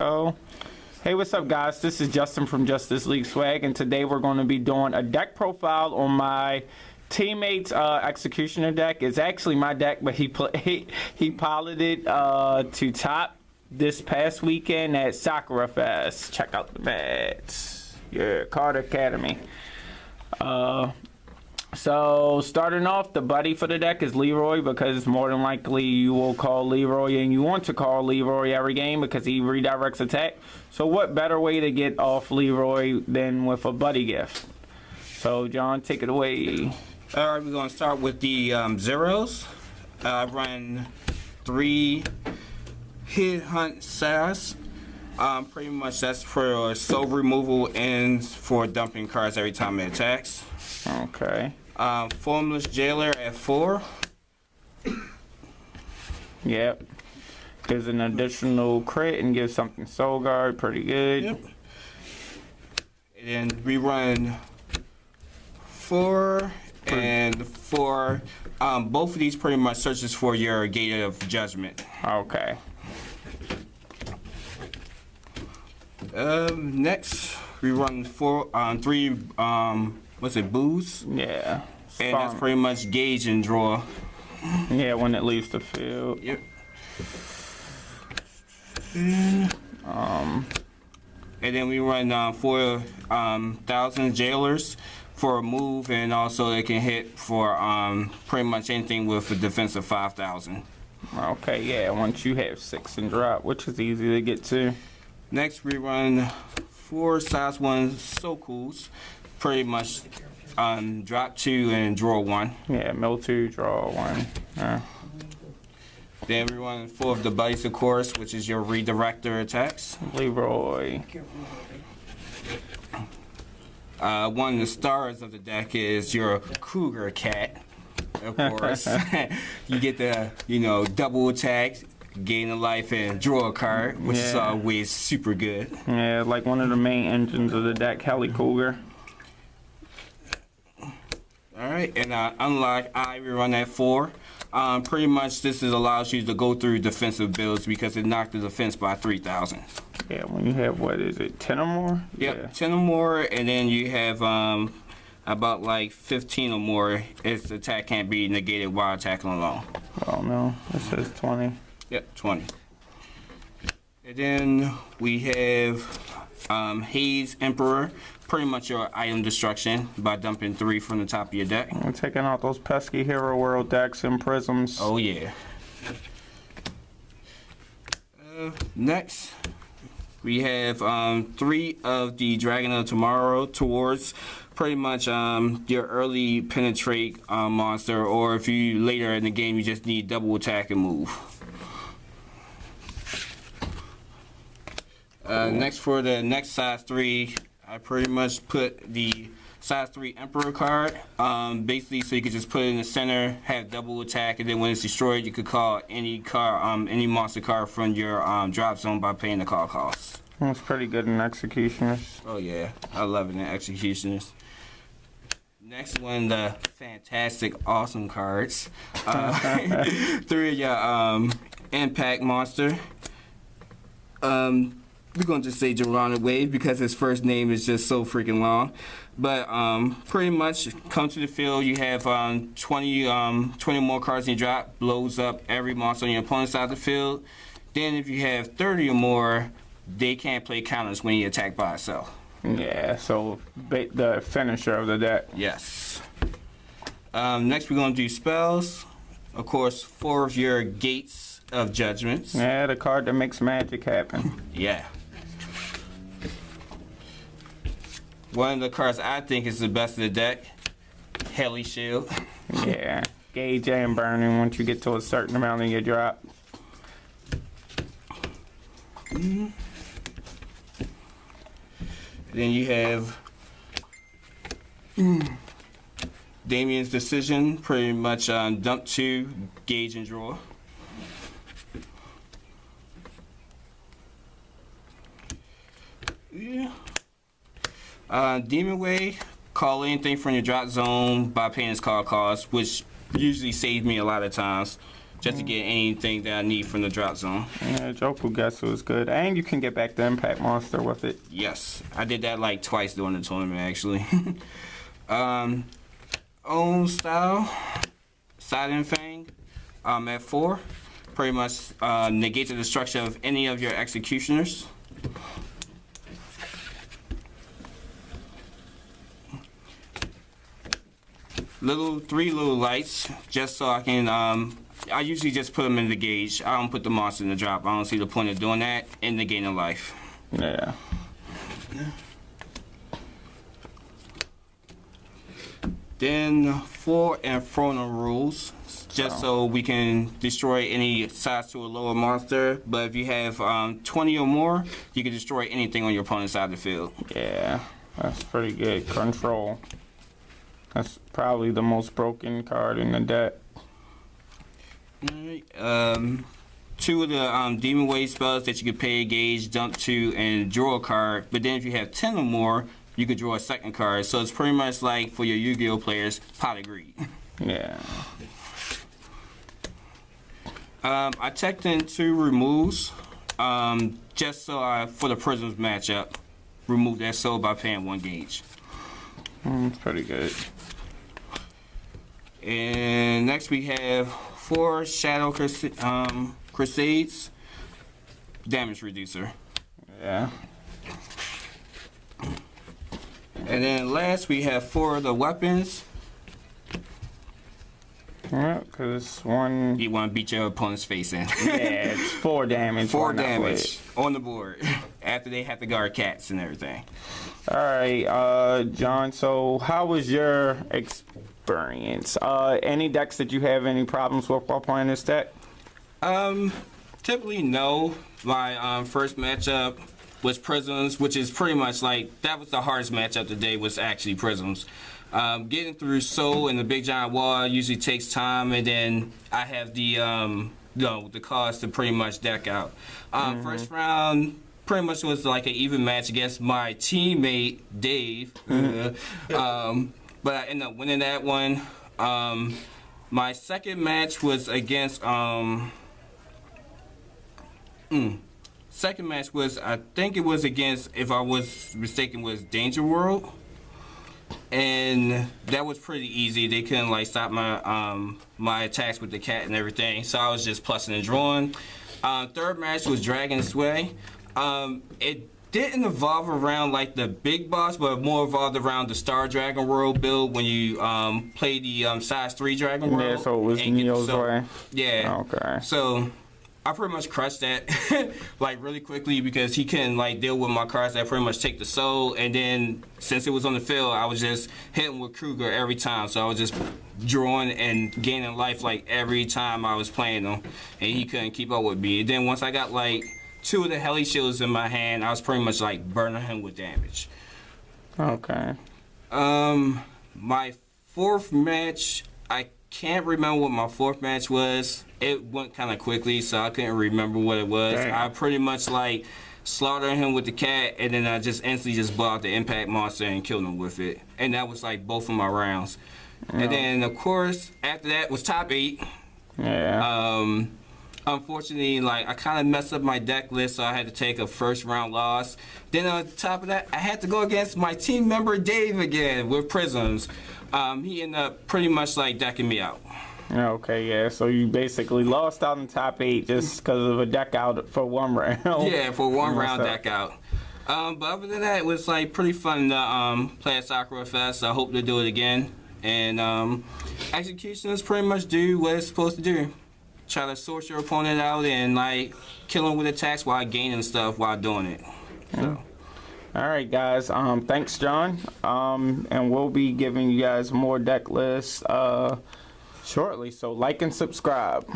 Oh, hey, what's up, guys? This is Justin from Justice League Swag, and today we're going to be doing a deck profile on my teammate's Executioner deck. It's actually my deck, but he piloted to top this past weekend at Sakura Fest. Check out the bats. Yeah, Card Academy. So starting off, the buddy for the deck is Leroy, because more than likely you will call Leroy, and you want to call Leroy every game because he redirects attack. So what better way to get off Leroy than with a buddy gift? So John, take it away. All right, we're going to start with the zeros. I run 3 hit hunt SAS. Pretty much that's for soul removal and for dumping cards every time it attacks. Okay. Formless Jailer at 4. Yep. Gives an additional crit and gives something Soul Guard. Pretty good. Yep. And then we run 4 and 4. Both of these pretty much searches for your Gate of Judgment. Okay. Next, we run 3. What's it? Boos. Yeah. And that's pretty much gauge and draw. Yeah, when it leaves the field. Yep. And then we run 4,000 jailers for a move, and also they can hit for pretty much anything with a defense of 5,000. Okay, yeah, once you have 6 and drop, which is easy to get to. Next, we run 4 size 1 so cools, pretty much drop 2 and draw 1. Yeah, mill 2, draw 1. Then we run 4 of the buddies, of course, which is your redirector attacks. Leroy. One of the stars of the deck is your Cougar Cat, of course. You get the, double attack, gain a life, and draw a card, which is always super good. Yeah, like one of the main engines of the deck, Heli Cougar. Alright, and unlock I, we run at 4. Pretty much this allows you to go through defensive builds because it knocked the defense by 3,000. Yeah, when you have, what is it, 10 or more? Yep, yeah. 10 or more, and then you have about like 15 or more. Its attack can't be negated while attacking alone. Oh no, it says 20. Yep, 20. And then we have Haze Emperor, pretty much your item destruction by dumping 3 from the top of your deck. I'm taking out those pesky Hero World decks and Prisms. Oh yeah. Next, we have 3 of the Dragon of Tomorrow towards pretty much your early penetrate monster, or if you later in the game you just need double attack and move. Next, for the next size 3, I pretty much put the size 3 Emperor card, basically so you could just put it in the center, have double attack, and then when it's destroyed you could call any card, any monster card from your drop zone by paying the call cost. That's pretty good in Executioners. Oh yeah, I love it in Executioners. Next one, the fantastic, awesome cards. 3 of your Impact Monster. We're going to just say Geronimo Wave because his first name is just so freaking long. But pretty much come to the field, you have 20 more cards in your drop, blows up every monster on your opponent's side of the field. Then if you have 30 or more, they can't play counters when you attack by itself. Yeah, so the finisher of the deck. Yes. Next we're going to do spells. Of course, 4 of your Gates of Judgments. Yeah, the card that makes magic happen. Yeah. One of the cards I think is the best of the deck, Heli Shield. Yeah, gauge and burning once you get to a certain amount in your drop. Then you have Damien's Decision, pretty much dump 2, gauge and draw. Yeah. Demon Way, call anything from your drop zone by paying its call cost, which usually saves me a lot of times. just to get anything that I need from the drop zone. Yeah, Jokugetsu is good. And you can get back the Impact Monster with it. Yes, I did that like twice during the tournament actually. Own style, Silent Fang, at 4. Pretty much negate the destruction of any of your executioners. Three little lights, just so I can, I usually just put them in the gauge. I don't put the monster in the drop. I don't see the point of doing that in the gain of life. Yeah. Then 4 Inferno rules, just so we can destroy any size to a lower monster. But if you have 20 or more, you can destroy anything on your opponent's side of the field. Yeah, that's pretty good. Control. That's probably the most broken card in the deck. Alright, 2 of the Demon Wave spells that you can pay a gauge, dump 2, and draw a card. But then if you have 10 or more, you can draw a second card. So it's pretty much like for your Yu-Gi-Oh players, Pot of Greed. Yeah. I checked in 2 removes, just so for the Prisms matchup, remove that soul by paying 1 gauge. It's pretty good. And next we have 4 Shadow Crusades, damage reducer. Yeah. And then last we have 4 of the weapons. Yeah, because one. You want to beat your opponent's face in. Yeah, it's 4 damage. 4 Why not damage play it? on the board after they have to guard cats and everything. All right, John. So, how was your experience? Any decks that you have any problems with while playing this deck? Typically no. My first matchup was Prisms, which is pretty much like that was the hardest matchup today. Was actually Prisms. Getting through Soul and the Big Giant Wall usually takes time, and then I have the the cost to pretty much deck out. First round pretty much was like an even match against my teammate Dave, but I ended up winning that one. My second match was against second match was, I think it was against, if I was mistaken, was Danger World. And that was pretty easy. They couldn't like stop my my attacks with the cat and everything. So I was just plussing and drawing. Third match was Dragon Sway. It didn't evolve around like the big boss, but more evolved around the Star Dragon World build when you play the size 3 Dragon World. Yeah, so it was Neo's way. Yeah. Okay. So I pretty much crushed that like really quickly because he couldn't like deal with my cards that pretty much take the soul. And then since it was on the field, I was just hitting with Kruger every time. So I was just drawing and gaining life like every time I was playing him, and he couldn't keep up with me. And then once I got like 2 of the Heli Shields in my hand, I was pretty much like burning him with damage. Okay. My fourth match, I can't remember what my fourth match was. It went kind of quickly, so I couldn't remember what it was. Dang. I pretty much like slaughtered him with the cat, and then I just instantly just bought out the Impact Monster and killed him with it. And that was like both of my rounds. Yeah. And then of course after that was top 8. Yeah. Unfortunately, like I kind of messed up my deck list, so I had to take a first round loss. Then on top of that, I had to go against my team member Dave again with Prisms. He ended up pretty much like decking me out. Okay, yeah. So you basically lost out in top 8 just because of a deck out for 1 round. Yeah, for 1 round So- deck out. But other than that, it was like pretty fun to play at Sakura Fest. I hope to do it again. And executioners pretty much do what it's supposed to do. Try to sort your opponent out and like kill him with attacks while gaining stuff while doing it. So. All right, guys. Thanks, John. And we'll be giving you guys more deck lists shortly. So like and subscribe.